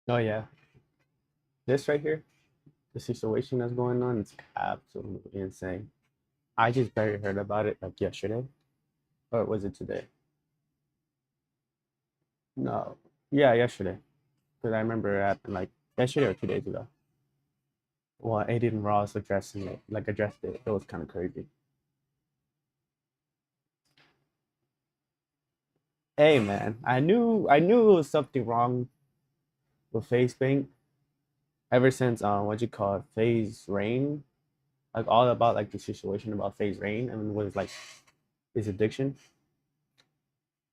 Oh yeah, this right here, the situation that's going on, it's absolutely insane. I just barely heard about it like yesterday, or was it today? No, yeah, yesterday, because I remember it happened like yesterday or 2 days ago. Well, Aiden Ross addressing it, like addressed it. It was kind of crazy. Hey man, I knew it was something wrong with FaZe Bank ever since what you call it, FaZe Rain, like all about like the situation about FaZe Rain and was like his addiction.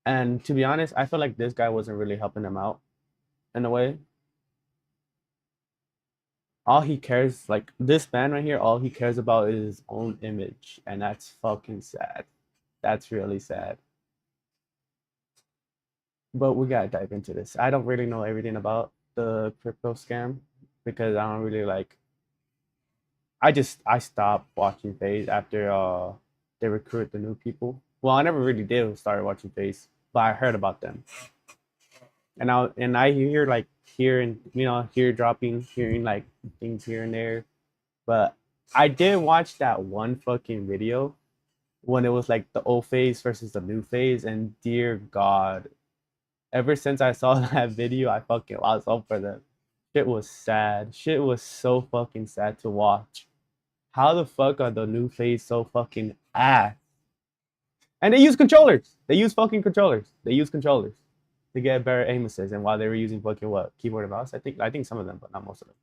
And to be honest, I feel like this guy wasn't really helping him out in a way. All he cares, like this man right here, all he cares about is his own image, and that's fucking sad. That's really sad. But we gotta dive into this. I don't really know everything about the crypto scam because I don't really like. I stopped watching FaZe after they recruit the new people. Well, I never really did start watching FaZe, but I heard about them, and I hear like hearing here dropping hearing like things here and there, but I did watch that one fucking video when it was like the old phase versus the new phase, and dear God, ever since I saw that video, I fucking lost hope for them. Shit was sad. Shit was so fucking sad to watch. How the fuck are the new phase so fucking ass? And they use controllers. They use fucking controllers. They use controllers to get better aim assist. And while they were using fucking what keyboard and mouse, I think some of them, but not most of them.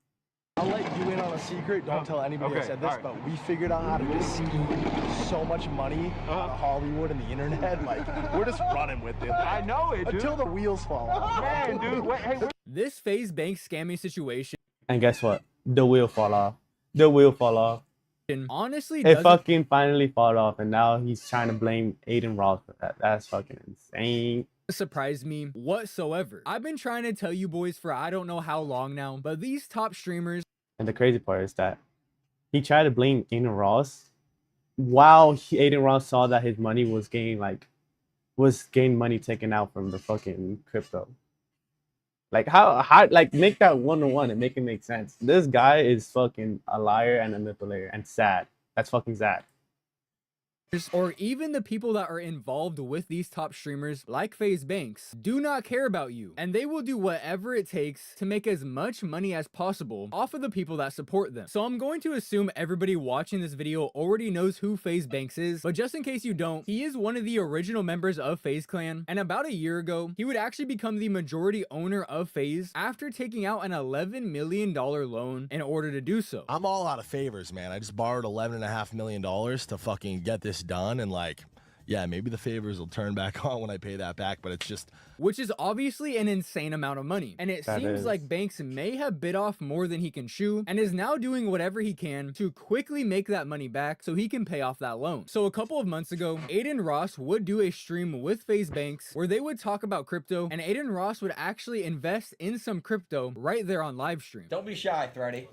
I'll let you in on a secret. Don't tell anybody I Okay, said this, alright. but we figured out how to just steal so much money out of Hollywood and the internet. Like, we're just running with it. I know it, dude. Until the wheels fall off. Man, dude. Wait, hey, This FaZe Bank scamming situation And guess what? The wheel fall off. The wheel fall off. honestly It doesn't fucking finally fall off, and now he's trying to blame Aiden Ross for that. That's fucking insane. surprise me whatsoever. I've been trying to tell you boys for I don't know how long now, but these top streamers And the crazy part is that he tried to blame Aiden Ross while Aiden Ross saw that his money was getting money taken out from the fucking crypto. Like how like make that 1-to-1 and make it make sense. This guy is fucking a liar and a manipulator and sad. That's fucking sad. or even the people that are involved with these top streamers like FaZe Banks do not care about you, and they will do whatever it takes to make as much money as possible off of the people that support them. So I'm going to assume everybody watching this video already knows who FaZe Banks is, but just in case you don't, he is one of the original members of FaZe Clan, and about a year ago, he would actually become the majority owner of FaZe after taking out an $11 million loan in order to do so. I'm all out of favors, man. I just borrowed $11.5 million to fucking get this done, and like, yeah, maybe the favors will turn back on when I pay that back, but it's just Which is obviously an insane amount of money. And it That seems is. like Banks may have bit off more than he can chew and is now doing whatever he can to quickly make that money back so he can pay off that loan. So a couple of months ago, Aiden Ross would do a stream with FaZe Banks where they would talk about crypto, and Aiden Ross would actually invest in some crypto right there on live stream. Don't be shy, Thready.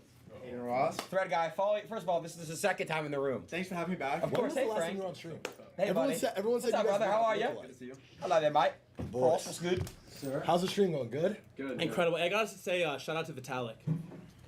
Aiden Ross. Thread guy, follow. First of all, this is the second time in the room. Thanks for having me back. Of course, hey Frank. on stream? Hey Everyone buddy. said What's you up, guys brother? were How are you? good. Good to see you. Hello there, mate. Boys. Ross, what's good? Sir. How's the stream going? Good? Good. Incredible. I gotta say, shout out to Vitalik.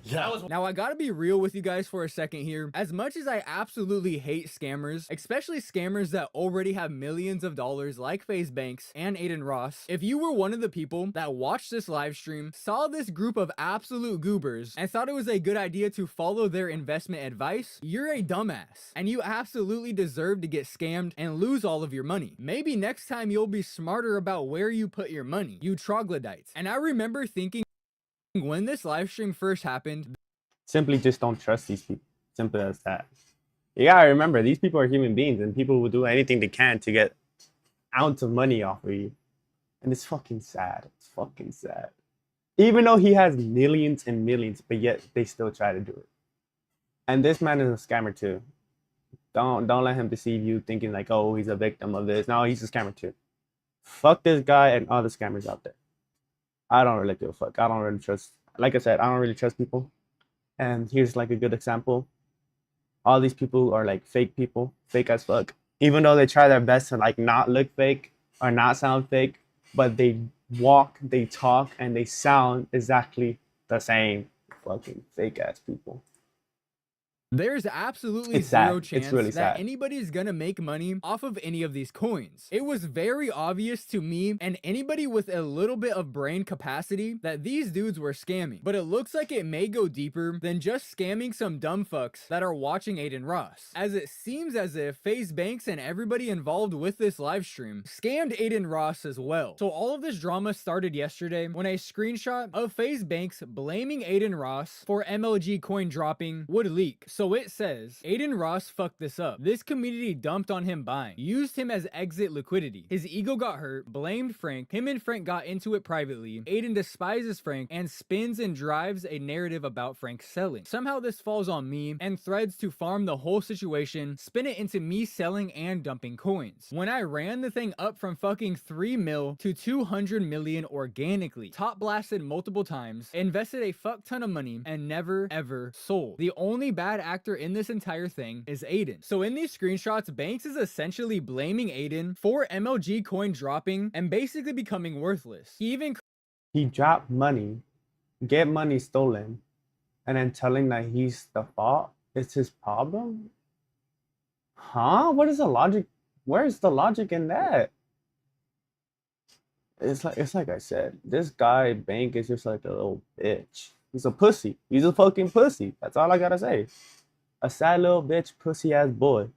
Yeah. Now I gotta be real with you guys for a second here. As much as I absolutely hate scammers, especially scammers that already have millions of dollars like FaZe Banks and Aiden Ross, if you were one of the people that watched this live stream, saw this group of absolute goobers, and thought it was a good idea to follow their investment advice, you're a dumbass. And you absolutely deserve to get scammed and lose all of your money. Maybe next time you'll be smarter about where you put your money, you troglodytes. And I remember thinking when this live stream first happened, Simply just don't trust these people. Simple as that. You gotta remember, these people are human beings, and people will do anything they can to get ounce of money off of you. And it's fucking sad. It's fucking sad. Even though he has millions and millions, but yet they still try to do it. And this man is a scammer too. Don't let him deceive you, thinking like, oh, he's a victim of this. No, he's a scammer too. Fuck this guy and all the scammers out there. I don't really give a fuck. I don't really trust. Like I said, I don't really trust people. And here's like a good example. All these people are like fake people, fake as fuck. Even though they try their best to like not look fake or not sound fake, but they walk, they talk, and they sound exactly the same. Fucking fake ass people. There's absolutely It's zero sad. chance It's really that sad. anybody's gonna make money off of any of these coins. It was very obvious to me and anybody with a little bit of brain capacity that these dudes were scamming. But it looks like it may go deeper than just scamming some dumb fucks that are watching Adin Ross, as it seems as if FaZe Banks and everybody involved with this live stream scammed Adin Ross as well. So all of this drama started yesterday when a screenshot of FaZe Banks blaming Adin Ross for MLG coin dropping would leak. So it says, Adin Ross fucked this up. This community dumped on him buying, used him as exit liquidity. His ego got hurt, blamed Frank. Him and Frank got into it privately. Adin despises Frank and spins and drives a narrative about Frank selling. Somehow this falls on me and threads to farm the whole situation, spin it into me selling and dumping coins. When I ran the thing up from fucking 3 mil to 200 million organically, top blasted multiple times, invested a fuck ton of money and never ever sold. The only bad actor in this entire thing is Adin. So in these screenshots, Banks is essentially blaming Adin for MLG coin dropping and basically becoming worthless. He dropped money, get money stolen, and then telling that he's the fault. It's his problem? Huh? What is the logic? Where's the logic in that? It's like I said, this guy Bank is just like a little bitch. He's a pussy. He's a fucking pussy. That's all I gotta say. A sad little bitch, pussy ass boy.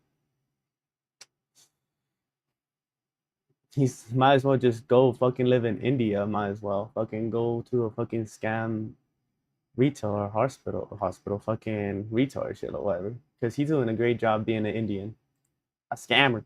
He's might as well just go fucking live in India. Might as well fucking go to a fucking scam retail or hospital fucking retail or shit or whatever. Because he's doing a great job being an Indian. A scammer.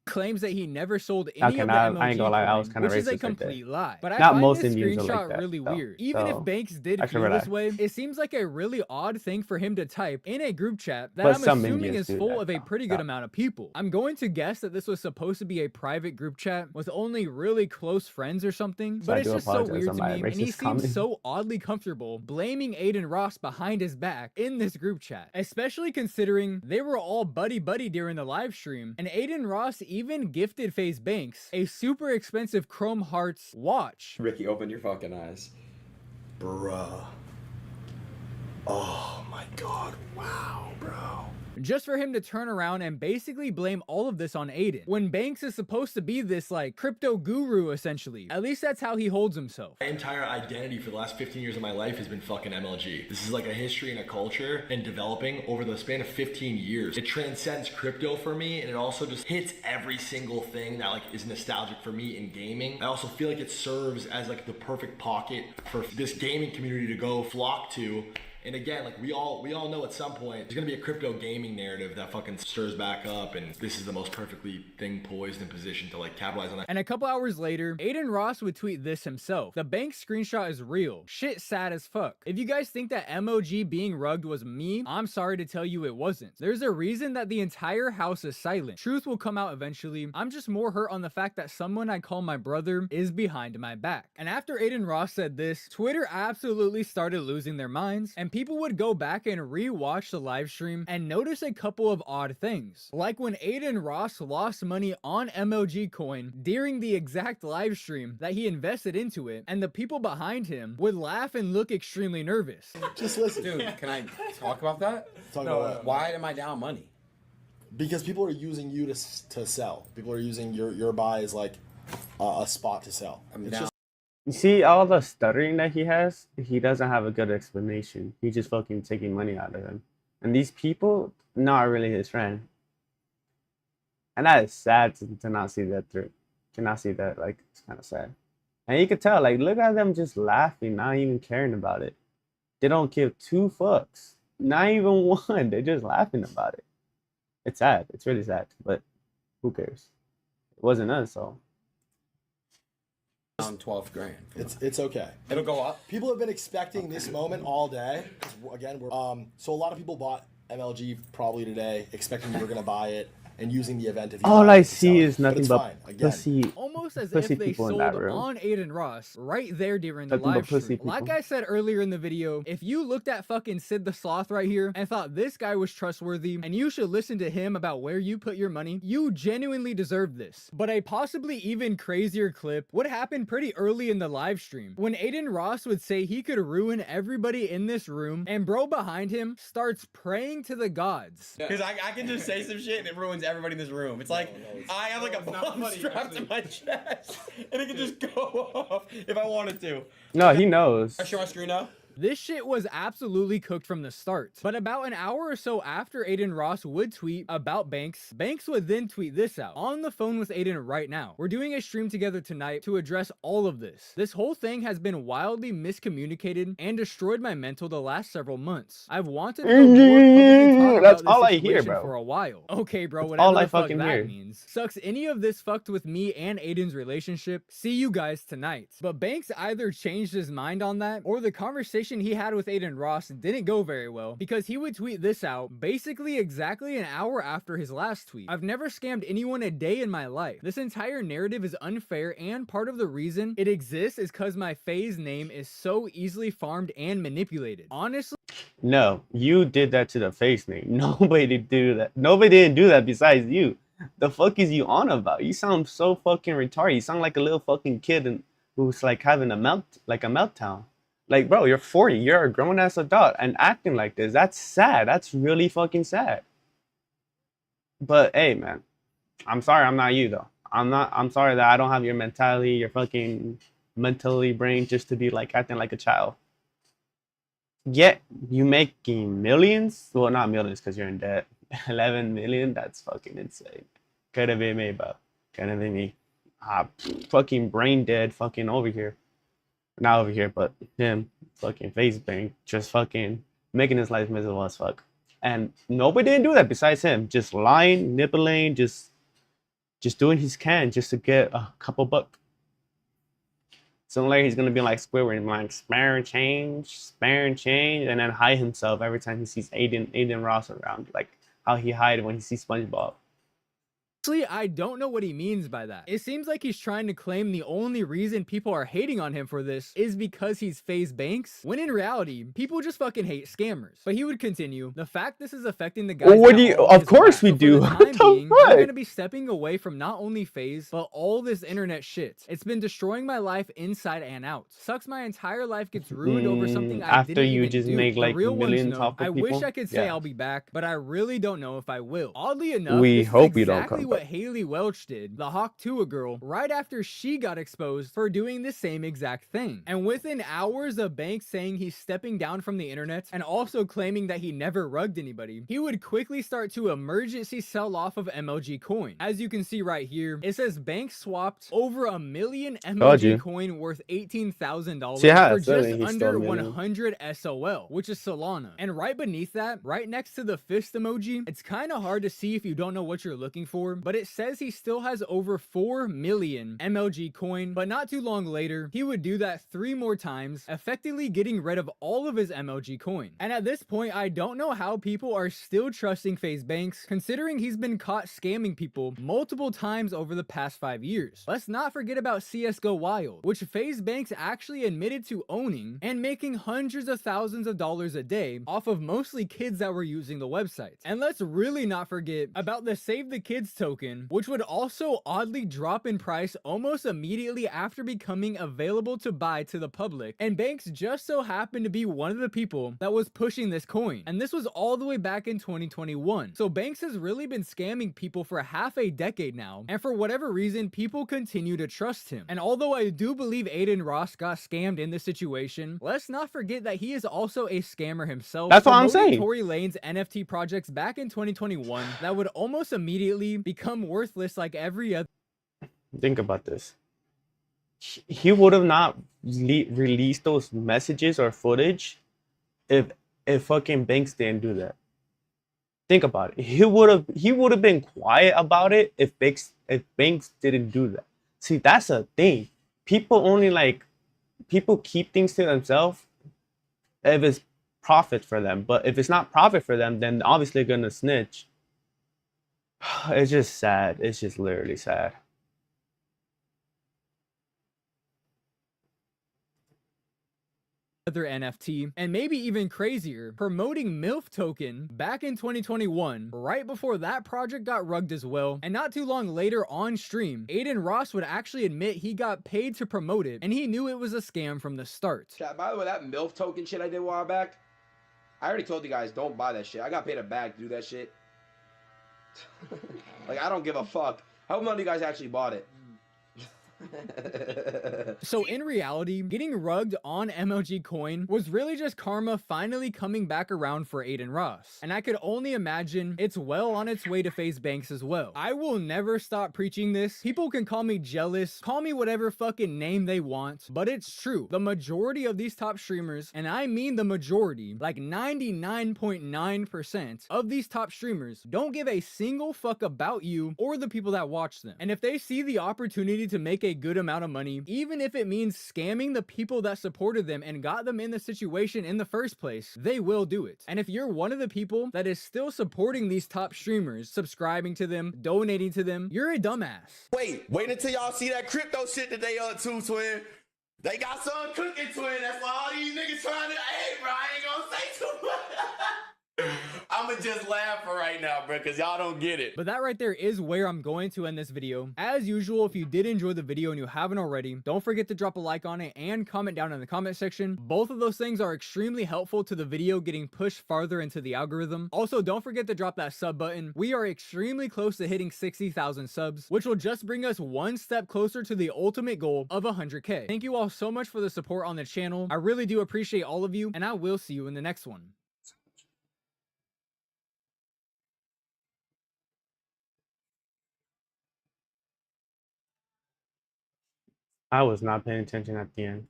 Claims that he never sold any Okay, of the nah, MLG I ain't gonna lie, I was coin, kinda which is a racist right there. complete lie. But I Not find most this Indians are screenshot like that, really though. weird. Even So, if Banks did I should feel this relax. way, it seems like a really odd thing for him to type in a group chat that But I'm some assuming Indians is do full that, of a though. pretty So. good amount of people. I'm going to guess that this was supposed to be a private group chat with only really close friends or something, So but I it's do just so apologize weird on to my me, and he racist seems comment. so oddly comfortable blaming Adin Ross behind his back in this group chat, especially considering they were all buddy-buddy during the live stream, and Adin Ross even gifted FaZe Banks a super expensive Chrome Hearts watch. Ricky, open your fucking eyes. Bruh. Oh my god, wow, bro. Just for him to turn around and basically blame all of this on Adin, when Banks is supposed to be this like crypto guru essentially. At least that's how he holds himself. My entire identity for the last 15 years of my life has been fucking MLG. This is like a history and a culture and developing over the span of 15 years. It transcends crypto for me, and it also just hits every single thing that like is nostalgic for me in gaming. I also feel like it serves as like the perfect pocket for this gaming community to go flock to. And again, like we all know at some point there's gonna be a crypto gaming narrative that fucking stirs back up, and this is the most perfectly thing poised and positioned to like capitalize on that. And a couple hours later, Adin Ross would tweet this himself. The Banks screenshot is real. Shit sad as fuck. If you guys think that MOG being rugged was me, I'm sorry to tell you it wasn't. There's a reason that the entire house is silent. Truth will come out eventually. I'm just more hurt on the fact that someone I call my brother is behind my back. And after Adin Ross said this, Twitter absolutely started losing their minds, and people would go back and re-watch the live stream and notice a couple of odd things. Like when Adin Ross lost money on MLG coin during the exact live stream that he invested into it, and the people behind him would laugh and look extremely nervous. Just listen. Dude, can I talk about that? Talk about what? Why am I down money? Because people are using you to sell. People are using your buy as like a spot to sell. I'm It's down. just You see all the stuttering that he has? He doesn't have a good explanation. He's just fucking taking money out of him. And these people, not really his friend. And that is sad to not see that through. To not see that, like, it's kind of sad. And you could tell, like, look at them just laughing, not even caring about it. They don't give two fucks. Not even one. They're just laughing about it. It's sad. It's really sad. But who cares? It wasn't us, so. Down 12 grand. it's okay. It'll go up. People have been expecting this moment all day. 'Cause again, we're so a lot of people bought MLG probably today, expecting we were gonna buy it, and using the event. If you All buy I it to sell see it. is But nothing it's but fine. Again, pussy. Almost as Pussy if they people in sold that room. on Aiden Ross right there during the Nothing but live pussy stream. Like people. I said earlier in the video, if you looked at fucking Sid the Sloth right here and thought this guy was trustworthy and you should listen to him about where you put your money, you genuinely deserve this. But a possibly even crazier clip would happen pretty early in the live stream when Aiden Ross would say he could ruin everybody in this room, and bro behind him starts praying to the gods. Because I can just say some shit and it ruins everybody in this room. It's like I have like a bomb strapped to my chest and it can just go off if I wanted to. No, he knows. I share my screen now. This shit was absolutely cooked from the start. But about an hour or so after Aiden Ross would tweet about Banks, Banks would then tweet this out. On the phone with Aiden right now. We're doing a stream together tonight to address all of this. This whole thing has been wildly miscommunicated and destroyed my mental the last several months. I've wanted to go more publicly talk That's about all this I hear, situation bro. for a while. Okay, bro, That's whatever all the I fuck fucking that hear. means. Sucks any of this fucked with me and Aiden's relationship. See you guys tonight. But Banks either changed his mind on that, or the conversation he had with Aiden Ross didn't go very well, because he would tweet this out basically exactly an hour after his last tweet. I've never scammed anyone a day in my life. This entire narrative is unfair, and part of the reason it exists is because my FaZe name is so easily farmed and manipulated. Honestly, No, you did that to the face name. Nobody did do that. Nobody didn't do that besides you. The fuck is you on about? You sound so fucking retarded. You sound like a little fucking kid and who's like having a meltdown. Like, bro, you're 40. You're a grown ass adult and acting like this. That's sad. That's really fucking sad. But hey, man, I'm sorry I'm not you though. I'm sorry that I don't have your mentality, your fucking mentally brain just to be like acting like a child. Yet you making millions? Well, not millions because you're in debt. 11 million? That's fucking insane. Could have been me, bro. Could have been me. Fucking brain dead fucking over here. Not over here, but him, fucking FaZe bank, just fucking making his life miserable as fuck. And nobody didn't do that besides him. Just lying, nibbling, just doing his can just to get a couple bucks. So later he's gonna be like Squidward and like spare and change, and then hide himself every time he sees Aiden Ross around, like how he hide when he sees SpongeBob. I don't know what he means by that. It seems like he's trying to claim the only reason people are hating on him for this is because he's FaZe Banks, when in reality, people just fucking hate scammers. But he would continue, the fact this is affecting the guys. Well, what do you? Of course we do. For the What time the being, I'm fuck? gonna be stepping away from not only FaZe, but all this internet shit. It's been destroying my life inside and out. Sucks my entire life gets ruined over something I After didn't you even just do. make The like real ones millions know. off of I people. wish I could say Yeah. I'll be back, but I really don't know if I will. Oddly enough, We this is hope you don't exactly come what back. Haley Welch did, the Hawk Tua girl, right after she got exposed for doing the same exact thing. And within hours of Banks saying he's stepping down from the internet and also claiming that he never rugged anybody, he would quickly start to emergency sell off of MLG coin. As you can see right here, it says Banks swapped over 1 million Told MLG you. coin worth $18,000 Yeah, for certainly just he stole under a million. 100 SOL, which is Solana. And right beneath that, right next to the fist emoji, it's kind of hard to see if you don't know what you're looking for, but it says he still has over 4 million MLG coin. But not too long later, he would do that 3 more times, effectively getting rid of all of his MLG coin. And at this point, I don't know how people are still trusting FaZe Banks, considering he's been caught scamming people multiple times over the past 5 years. Let's not forget about CSGO Wild, which FaZe Banks actually admitted to owning and making hundreds of thousands of dollars a day off of mostly kids that were using the website. And let's really not forget about the Save the Kids token, which would also oddly drop in price almost immediately after becoming available to buy to the public. And Banks just so happened to be one of the people that was pushing this coin. And this was all the way back in 2021. So Banks has really been scamming people for half a decade now. And for whatever reason, people continue to trust him. And although I do believe Aiden Ross got scammed in this situation, let's not forget that he is also a scammer himself. That's what I'm promoting saying. Tory Lane's NFT projects back in 2021 that would almost immediately become worthless like every other. Think about this. He would have not released those messages or footage if fucking Banks didn't do that. Think about it. He would have been quiet about it if Banks didn't do that. See, that's a thing. People keep things to themselves if it's profit for them. But if it's not profit for them, then obviously they're gonna snitch. It's just sad. It's just literally sad. Other NFT, and maybe even crazier, promoting MILF Token back in 2021, right before that project got rugged as well. And not too long later on stream, Adin Ross would actually admit he got paid to promote it, and he knew it was a scam from the start. Chat, by the way, that MILF Token shit I did a while back, I already told you guys, don't buy that shit. I got paid a bag to do that shit. Like, I don't give a fuck. I hope none of you guys actually bought it. So in reality, getting rugged on MLG Coin was really just karma finally coming back around for Adin Ross. And I could only imagine it's well on its way to FaZe Banks as well. I will never stop preaching this. People can call me jealous, call me whatever fucking name they want, but it's true. The majority of these top streamers, and I mean the majority, like 99.9% of these top streamers, don't give a single fuck about you or the people that watch them. And if they see the opportunity to make a good amount of money, even if it means scamming the people that supported them and got them in the situation in the first place, they will do it. And if you're one of the people that is still supporting these top streamers, subscribing to them, donating to them, you're a dumbass. Wait until y'all see that crypto shit that they up to, twin. They got something cooking, twin. That's why all these niggas trying to, hey, bro, I ain't gonna say too much. I'ma just laugh for right now, bro, because y'all don't get it. But that right there is where I'm going to end this video. As usual, if you did enjoy the video and you haven't already, don't forget to drop a like on it and comment down in the comment section. Both of those things are extremely helpful to the video getting pushed farther into the algorithm. Also, don't forget to drop that sub button. We are extremely close to hitting 60,000 subs, which will just bring us one step closer to the ultimate goal of 100K. Thank you all so much for the support on the channel. I really do appreciate all of you, and I will see you in the next one. I was not paying attention at the end.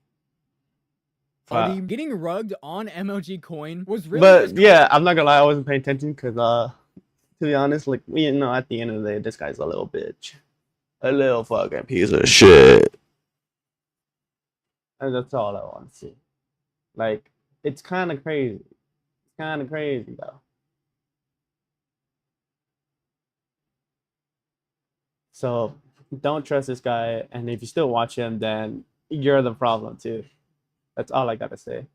Getting rugged on MLG Coin was really But yeah, I'm not gonna lie, I wasn't paying attention because to be honest, like, you know, at the end of the day, this guy's a little bitch. A little fucking piece of shit. And that's all I want to see. Like, it's kind of crazy. It's kind of crazy, though. So, don't trust this guy. And if you still watch him, then you're the problem, too. That's all I gotta say.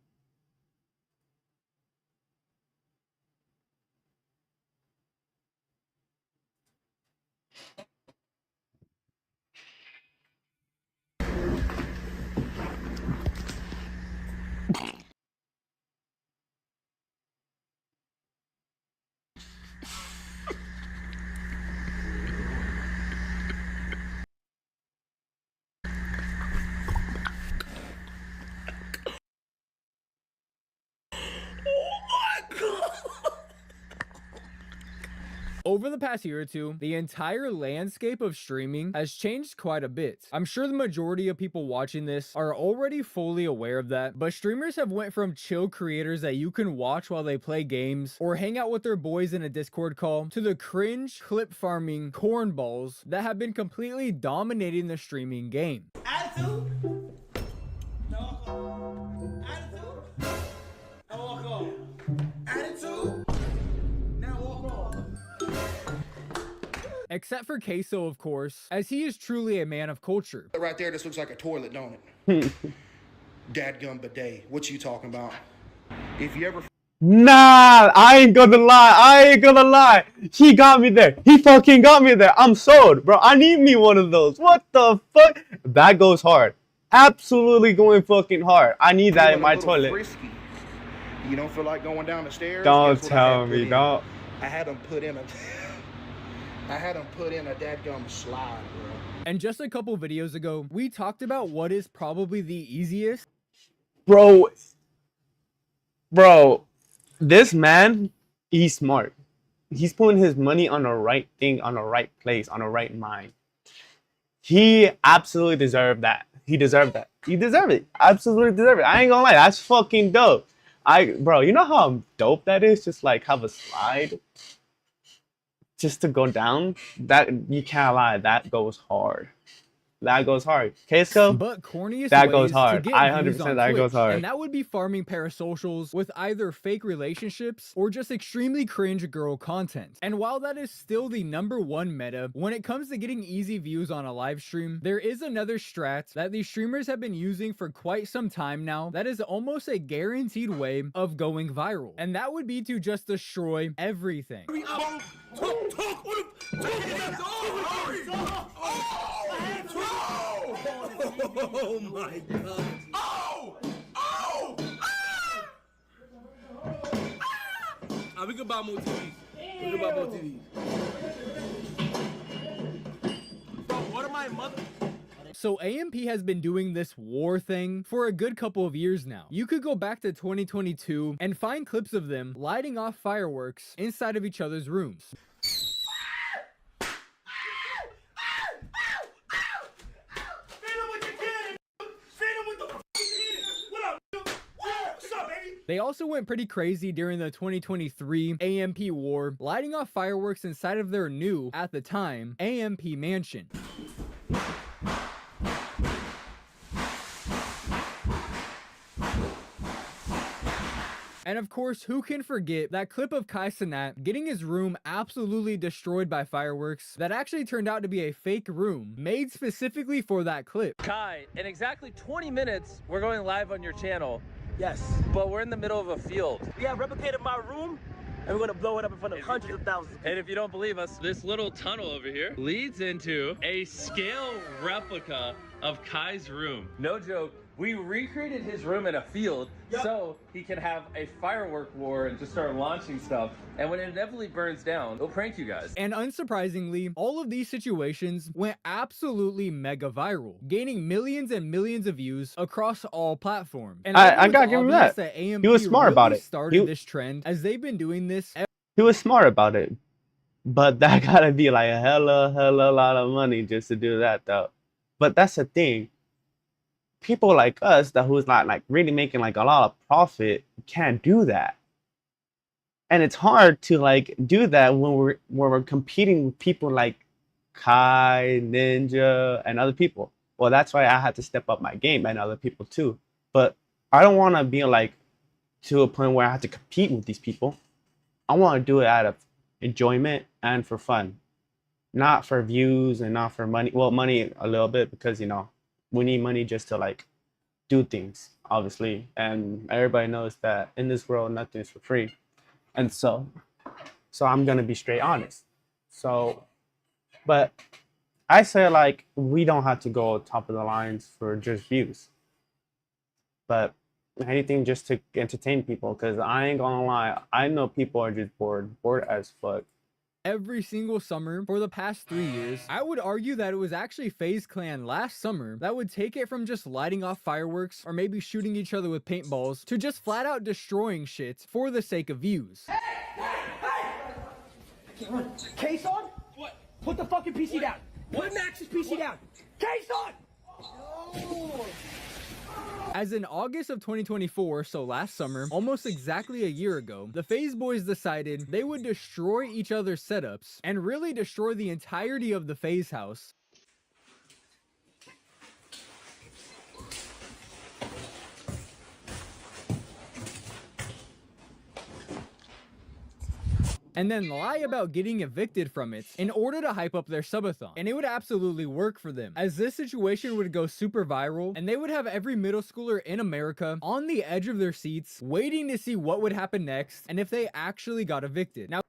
Over the past year or two, the entire landscape of streaming has changed quite a bit. I'm sure the majority of people watching this are already fully aware of that, but streamers have went from chill creators that you can watch while they play games or hang out with their boys in a Discord call to the cringe clip farming cornballs that have been completely dominating the streaming game. Attitude? No. Attitude? Now walk off. Attitude? Now walk off. Except for Queso, of course, as he is truly a man of culture. Right there, this looks like a toilet, don't it? Dadgum bidet. What you talking about? If you ever... Nah, I ain't gonna lie. He got me there. He fucking got me there. I'm sold, bro. I need me one of those. What the fuck? That goes hard. Absolutely going fucking hard. I need that in my toilet. Frisky. You don't feel like going down the stairs? Don't tell me, don't. I had them put in a... I had them put in a dadgum slide, bro. And just a couple videos ago, we talked about what is probably the easiest. Bro, this man, he's smart. He's putting his money on the right thing, on the right place, on the right mind. He absolutely deserved that. He deserved that. He deserved it. Absolutely deserved it. I ain't gonna lie, that's fucking dope. Bro, you know how dope that is? Just like have a slide. Just to go down, that you can't lie, that goes hard. that goes hard. Queso, But corniest that goes ways to hard. get I views 100% on that goes Twitch, hard. and that would be farming parasocials with either fake relationships or just extremely cringe girl content. And while that is still the #1 meta, when it comes to getting easy views on a live stream, there is another strat that these streamers have been using for quite some time now that is almost a guaranteed way of going viral. And that would be to just destroy everything. Oh my god. Oh! Oh! Ah, we can buy more TVs. We can buy more TVs. Bro, what am I mother? So AMP has been doing this war thing for a good couple of years now. You could go back to 2022 and find clips of them lighting off fireworks inside of each other's rooms. They also went pretty crazy during the 2023 AMP war, lighting off fireworks inside of their new, at the time, AMP mansion. And of course, who can forget that clip of Kai Cenat getting his room absolutely destroyed by fireworks that actually turned out to be a fake room made specifically for that clip. Kai, in exactly 20 minutes, we're going live on your channel. Yes. But we're in the middle of a field. We have replicated my room, and we're gonna blow it up in front of hundreds of thousands. And if you don't believe us, this little tunnel over here leads into a scale replica of Kai's room. No joke. We recreated his room in a field so he can have a firework war and just start launching stuff. And when it inevitably burns down, it'll prank you guys. And unsurprisingly, all of these situations went absolutely mega viral, gaining millions and millions of views across all platforms. And I gotta give him that. AMP He was smart about really it. Started this trend as they've been doing this. He was smart about it. But that gotta be like a hella lot of money just to do that though. But that's the thing. People like us that who's not like really making like a lot of profit can't do that. And it's hard to like do that when we're competing with people like Kai, Ninja, and other people. Well, that's why I had to step up my game and other people too. But I don't want to be like to a point where I have to compete with these people. I want to do it out of enjoyment and for fun, not for views and not for money. Well, money a little bit because you know we need money just to like do things, obviously, and everybody knows that in this world nothing's for free. And so I'm gonna be straight honest. So, but I say like we don't have to go top of the lines for just views, but anything just to entertain people. Because I ain't gonna lie, I know people are just bored as fuck. Every single summer for the past 3 years. I would argue that it was actually FaZe Clan last summer that would take it from just lighting off fireworks or maybe shooting each other with paintballs to just flat out destroying shit for the sake of views. Case on? What? Put the fucking PC down. Put Max's PC down. Case on! No! As in August of 2024, so last summer, almost exactly a year ago, the FaZe boys decided they would destroy each other's setups and really destroy the entirety of the FaZe house. And then lie about getting evicted from it in order to hype up their subathon. And it would absolutely work for them, as this situation would go super viral and they would have every middle schooler in America on the edge of their seats waiting to see what would happen next and if they actually got evicted. Now,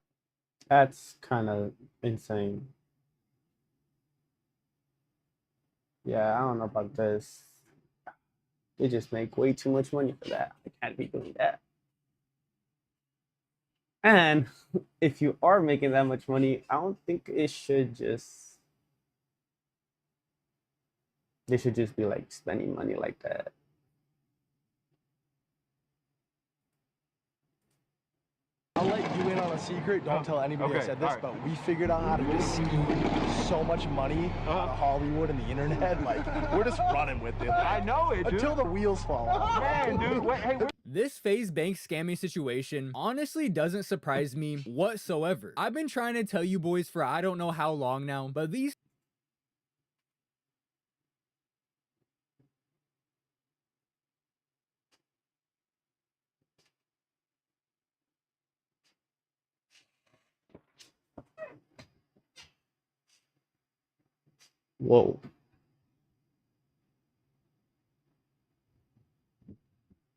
That's kind of insane. Yeah, I don't know about this. They just make way too much money for that. I can't be doing that. And if you are making that much money, I don't think it should just... They should just be like spending money like that. I'll let you in on a secret. Don't tell anybody I said this, but we figured out how to just scheme so much money out of Hollywood and the internet. Like, we're just running with it. I know it, dude. Until the wheels fall off. Man, dude. Wait, hey, this FaZe bank scamming situation honestly doesn't surprise me whatsoever. I've been trying to tell you boys for I don't know how long now, but these Whoa.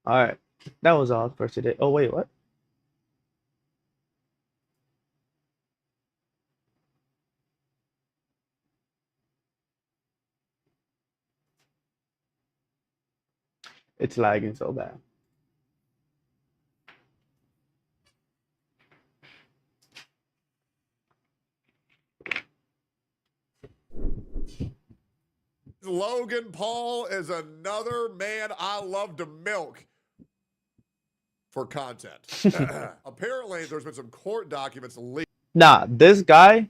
All right. That was all for today. Oh, wait, what? It's lagging so bad. Logan Paul is another man I love to milk for content. Apparently, there's been some court documents leaked. Nah, this guy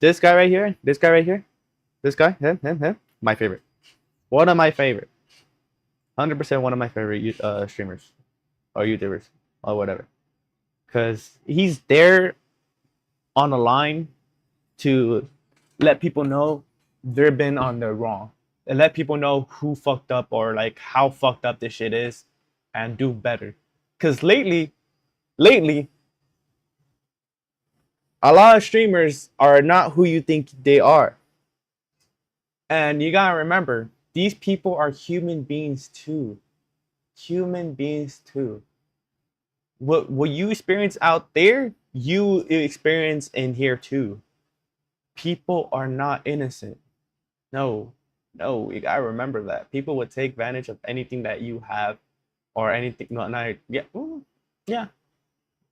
right here, this guy, him, my favorite. One of my favorite. 100% one of my favorite streamers or YouTubers or whatever. Because he's there on the line to let people know they've been on the wrong. And let people know who fucked up or like how fucked up this shit is and do better. Because lately, a lot of streamers are not who you think they are. And you gotta remember, these people are human beings too. Human beings too. What you experience out there, you experience in here too. People are not innocent. No, you gotta remember that. People would take advantage of anything that you have or anything. No, not, yeah. Yeah.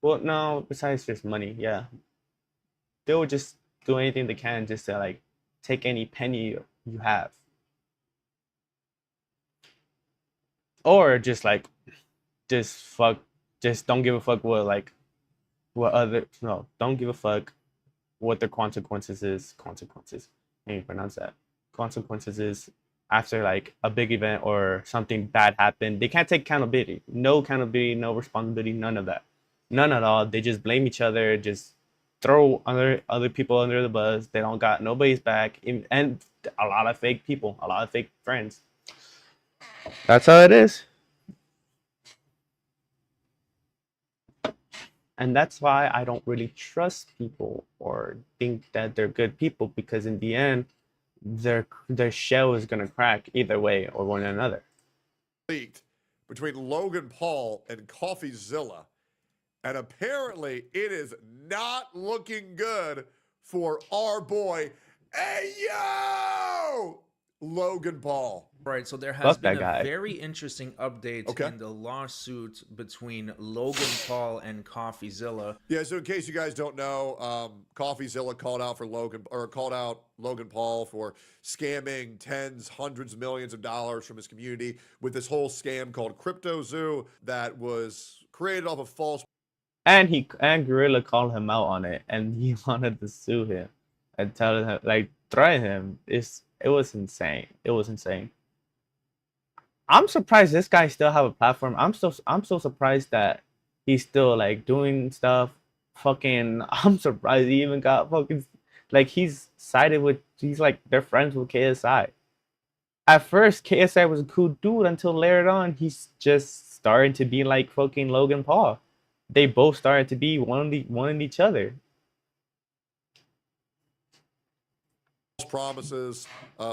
Well, no, besides just money, yeah. They will just do anything they can just to like take any penny you have. Or just like just don't give a fuck what like what other don't give a fuck what the consequences is. Consequences. Can you pronounce that? Consequences is after like a big event or something bad happened. They can't take accountability. No accountability, no responsibility, none of that. None at all. They just blame each other, just throw other people under the bus. They don't got nobody's back, and a lot of fake people, a lot of fake friends. That's how it is. And that's why I don't really trust people or think that they're good people, because in the end, their shell is gonna crack either way or one another. Leaked between Logan Paul and CoffeeZilla, and apparently it is not looking good for our boy, hey yo, Logan Paul. Right, so there has been a very interesting update in the lawsuit between Logan Paul and CoffeeZilla. Yeah, so in case you guys don't know, CoffeeZilla called out Logan Paul for scamming tens, hundreds of millions of dollars from his community with this whole scam called CryptoZoo that was created off of false. And Gorilla called him out on it, and he wanted to sue him and tell him, like, threaten him. It was insane. It was insane. I'm surprised this guy still have a platform. I'm so surprised that he's still like doing stuff. I'm surprised he even got like he's like they're friends with KSI. At first, KSI was a cool dude until later on he's just starting to be like fucking Logan Paul. They both started to be one in each other. Promises,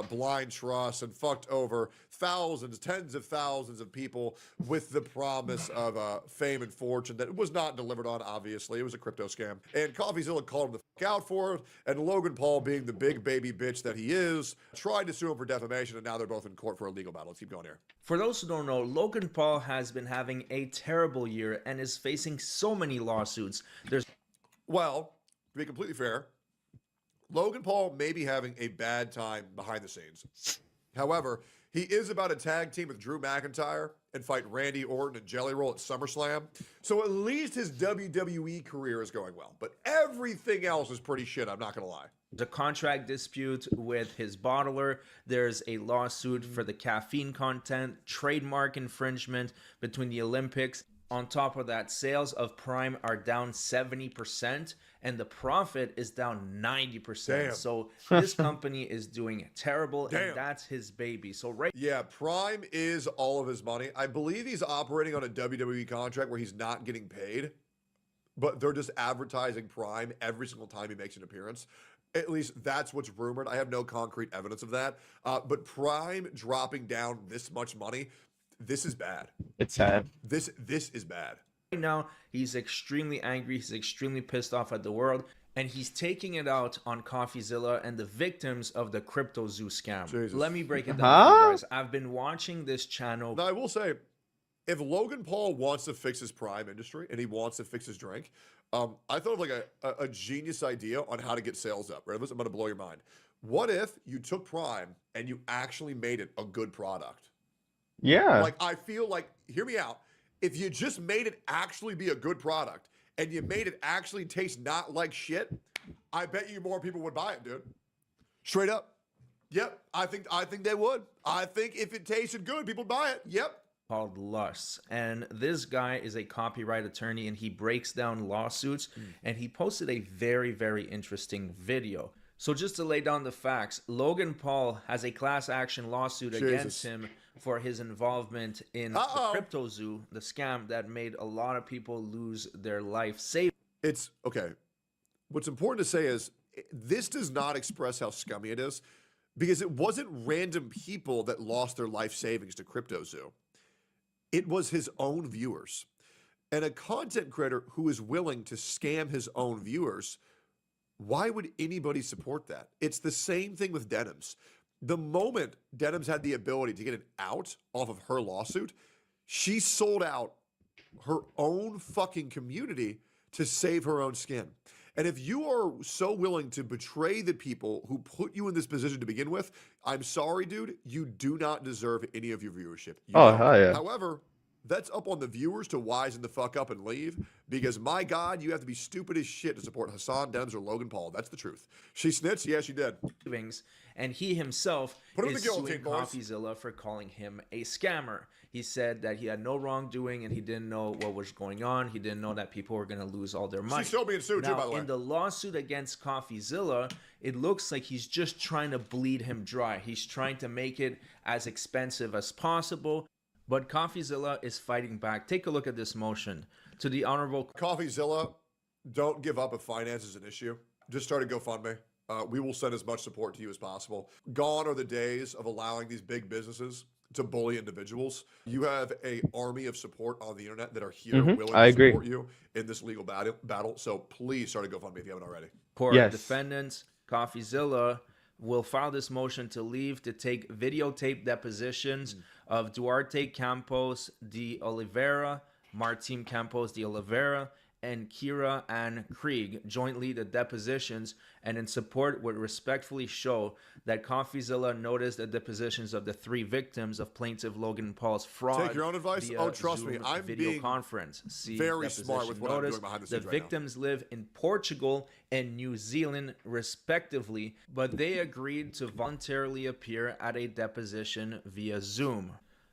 blind trust, and fucked over thousands, tens of thousands of people with the promise of fame and fortune that was not delivered on. Obviously, it was a crypto scam, and CoffeeZilla called him the fuck out for it. And Logan Paul, being the big baby bitch that he is, tried to sue him for defamation, and now they're both in court for a legal battle. Let's keep going here. For those who don't know, Logan Paul has been having a terrible year and is facing so many lawsuits. Well, to be completely fair, Logan Paul may be having a bad time behind the scenes. However, he is about to tag team with Drew McIntyre and fight Randy Orton and Jelly Roll at SummerSlam. So at least his WWE career is going well. But everything else is pretty shit, I'm not going to lie. There's a contract dispute with his bottler. There's a lawsuit for the caffeine content, trademark infringement between the Olympics. On top of that, sales of Prime are down 70% and the profit is down 90%. Damn. So this company is doing terrible. Damn. And that's his baby. So yeah, Prime is all of his money. I believe he's operating on a WWE contract where he's not getting paid, but they're just advertising Prime every single time he makes an appearance. At least that's what's rumored. I have no concrete evidence of that. But Prime dropping down this much money, this is bad. It's sad. This is bad. Right now, he's extremely angry. He's extremely pissed off at the world. And he's taking it out on CoffeeZilla and the victims of the CryptoZoo scam. Jesus. Let me break it down for you guys. I've been watching this channel. Now, I will say, if Logan Paul wants to fix his Prime industry and he wants to fix his drink, I thought of like a genius idea on how to get sales up. Right? I'm going to blow your mind. What if you took Prime and you actually made it a good product? Yeah. Like, I feel like, hear me out. If you just made it actually be a good product and you made it actually taste not like shit, I bet you more people would buy it, dude. Straight up. Yep. I think they would. I think if it tasted good, people would buy it. Yep. Called Lusts, and this guy is a copyright attorney, and he breaks down lawsuits, and he posted a very, very interesting video. So just to lay down the facts, Logan Paul has a class action lawsuit against him for his involvement in the CryptoZoo, the scam that made a lot of people lose their life savings. It's okay. What's important to say is this does not express how scummy it is, because it wasn't random people that lost their life savings to CryptoZoo. It was his own viewers. And a content creator who is willing to scam his own viewers, why would anybody support that? It's the same thing with Denims. The moment Denims had the ability to get an out off of her lawsuit, she sold out her own fucking community to save her own skin. And if you are so willing to betray the people who put you in this position to begin with, I'm sorry, dude, you do not deserve any of your viewership. You don't. Hell yeah. However, that's up on the viewers to wisen the fuck up and leave, because my God, you have to be stupid as shit to support Hassan Denims or Logan Paul. That's the truth. She snitched? Yeah, she did. And he himself Put him in is the guillotine, suing boys. CoffeeZilla for calling him a scammer. He said that he had no wrongdoing and he didn't know what was going on. He didn't know that people were going to lose all their money. She's still being sued, too, by the way. In the lawsuit against CoffeeZilla, it looks like he's just trying to bleed him dry. He's trying to make it as expensive as possible. But CoffeeZilla is fighting back. Take a look at this motion. To the Honorable CoffeeZilla, don't give up if finance is an issue. Just start a GoFundMe. We will send as much support to you as possible. Gone are the days of allowing these big businesses to bully individuals. You have an army of support on the internet that are here willing to support you in this legal battle. So please start a GoFundMe if you haven't already. Court of Defendants, CoffeeZilla will file this motion to leave to take videotape depositions of Duarte Campos de Oliveira, Martin Campos de Oliveira, and Kira Ann Krieg jointly the depositions, and in support would respectfully show that CoffeeZilla noticed the depositions of the three victims of plaintiff Logan Paul's fraud. Take your own advice. Via Oh, trust me, Zoom I'm video being conference. See very smart with what I'm notice. doing behind the The scenes right now. victims live in Portugal and New Zealand, respectively, but they agreed to voluntarily appear at a deposition via Zoom.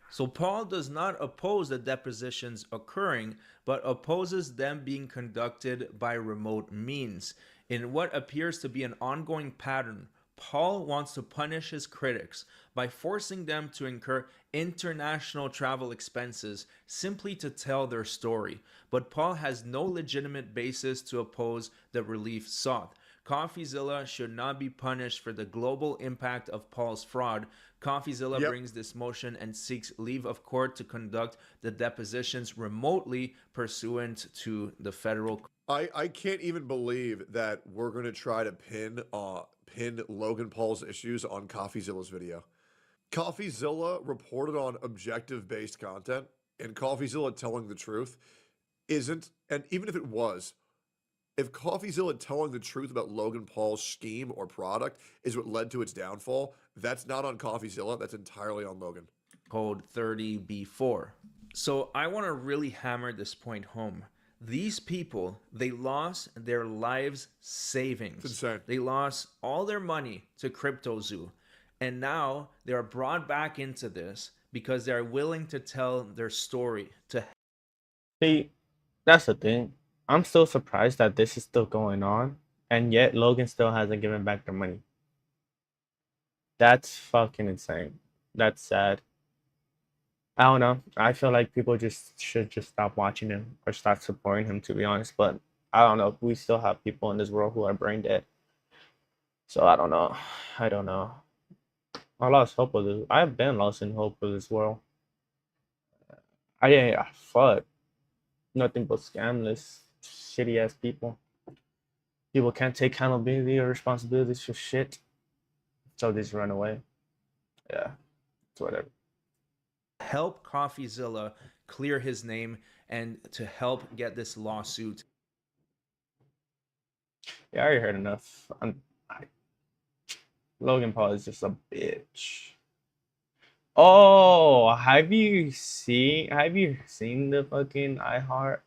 So Paul does not oppose the depositions occurring, but opposes them being conducted by remote means. In what appears to be an ongoing pattern, Paul wants to punish his critics by forcing them to incur international travel expenses simply to tell their story. But Paul has no legitimate basis to oppose the relief sought. CoffeeZilla should not be punished for the global impact of Paul's fraud. CoffeeZilla brings this motion and seeks leave of court to conduct the depositions remotely pursuant to the federal. I can't even believe that we're going to try to pin Logan Paul's issues on CoffeeZilla's video. CoffeeZilla reported on objective-based content, and CoffeeZilla telling the truth isn't, and even if it was, if CoffeeZilla telling the truth about Logan Paul's scheme or product is what led to its downfall, that's not on CoffeeZilla, that's entirely on Logan. Code 30B4. So I want to really hammer this point home. These people, they lost their lives savings. It's insane. They lost all their money to CryptoZoo. And now they are brought back into this because they're willing to tell their story. See, that's the thing. I'm still surprised that this is still going on, and yet Logan still hasn't given back the money. That's fucking insane. That's sad. I don't know. I feel like people should just stop watching him or stop supporting him, to be honest. But I don't know. We still have people in this world who are brain dead. So I don't know. I don't know. I lost hope with it. I've been lost in hope with this world. Fuck. Nothing but scamless, shitty ass people. People can't take accountability or responsibility for shit. So they just run away. Yeah. It's whatever. Help CoffeeZilla clear his name and to help get this lawsuit. Yeah, I already heard enough. Logan Paul is just a bitch. Oh, have you seen the fucking iHeart?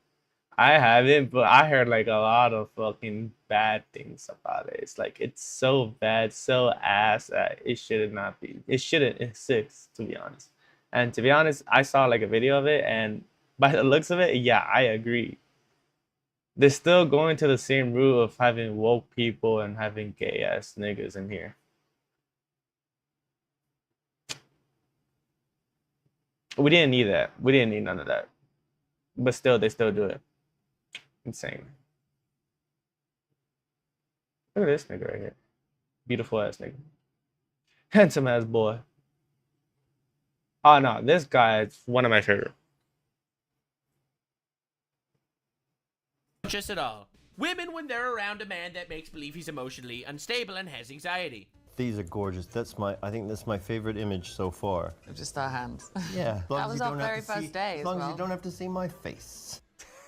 I haven't, but I heard like a lot of fucking bad things about it. It's like it's so bad, so ass that it should not be. It shouldn't exist, to be honest. And to be honest, I saw like a video of it, and by the looks of it, yeah, I agree. They're still going to the same route of having woke people and having gay ass niggas in here. We didn't need that. We didn't need none of that. But still, they still do it. Insane. Look at this nigga right here. Beautiful ass nigga. Handsome ass boy. Oh no, this guy is one of my favorite. Just at all. Women when they're around a man that makes believe he's emotionally unstable and has anxiety. These are gorgeous. I think that's my favorite image so far. Just our hands. Yeah. That was our very first day as as long as well. you don't have to see my face.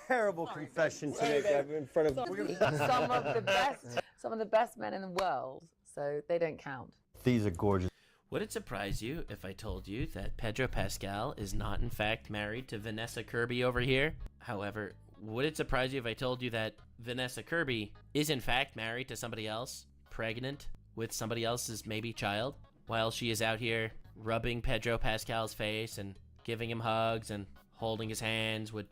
Terrible confession to make in front of some of the best men in the world, so they don't count. These are gorgeous. Would it surprise you if I told you that Pedro Pascal is not in fact married to Vanessa Kirby over here? However, would it surprise you if I told you that Vanessa Kirby is in fact married to somebody else, pregnant with somebody else's maybe child, while she is out here rubbing Pedro Pascal's face and giving him hugs and holding his hands with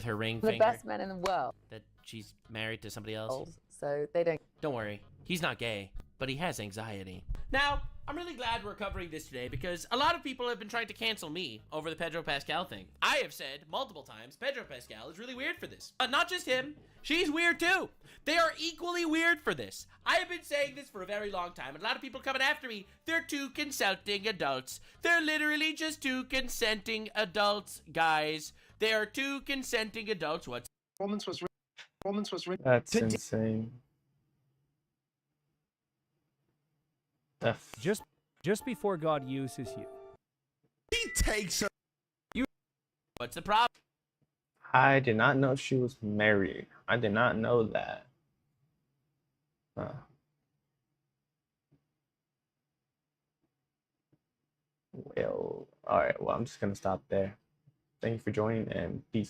her ring finger? The best men in the world. That she's married to somebody else? So they don't. Don't worry, he's not gay, but he has anxiety. Now, I'm really glad we're covering this today because a lot of people have been trying to cancel me over the Pedro Pascal thing. I have said multiple times Pedro Pascal is really weird for this. But not just him, she's weird too. They are equally weird for this. I have been saying this for a very long time, and a lot of people coming after me. They're two consenting adults. They're literally just two consenting adults, guys. They are two consenting adults. What? That's insane. Just before God uses you. He takes her. What's the problem? I did not know she was married. I did not know that. Well, alright, well, I'm just gonna stop there. Thank you for joining, and peace.